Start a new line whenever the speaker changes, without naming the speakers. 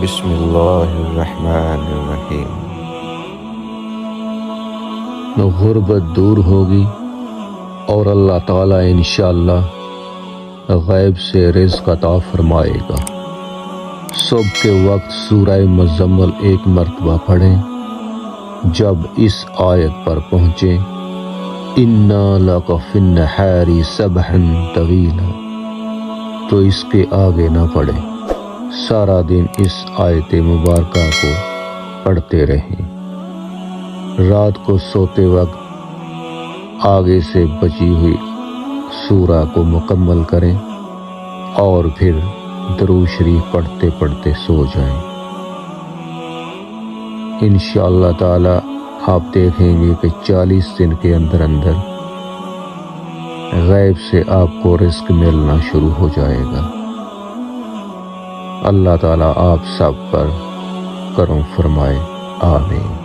بسم اللہ الرحمن الرحیم۔
غربت دور ہوگی اور اللہ تعالیٰ انشاءاللہ غیب سے رزق عطا فرمائے گا۔ صبح کے وقت سورہ مزمل ایک مرتبہ پڑھیں۔ جب اس آیت پر پہنچیں اِنَّا لَكَ فِي النَّهَارِ سَبْحًا طَوِيلًا تو اس کے آگے نہ پڑھیں، سارا دن اس آیت مبارکہ کو پڑھتے رہیں۔ رات کو سوتے وقت آگے سے بچی ہوئی سورہ کو مکمل کریں اور پھر درود شریف پڑھتے پڑھتے سو جائیں۔ انشاءاللہ تعالی آپ دیکھیں گے کہ 40 دن کے اندر غیب سے آپ کو رزق ملنا شروع ہو جائے گا۔ اللہ تعالیٰ آپ سب پر کرم فرمائے، آمین۔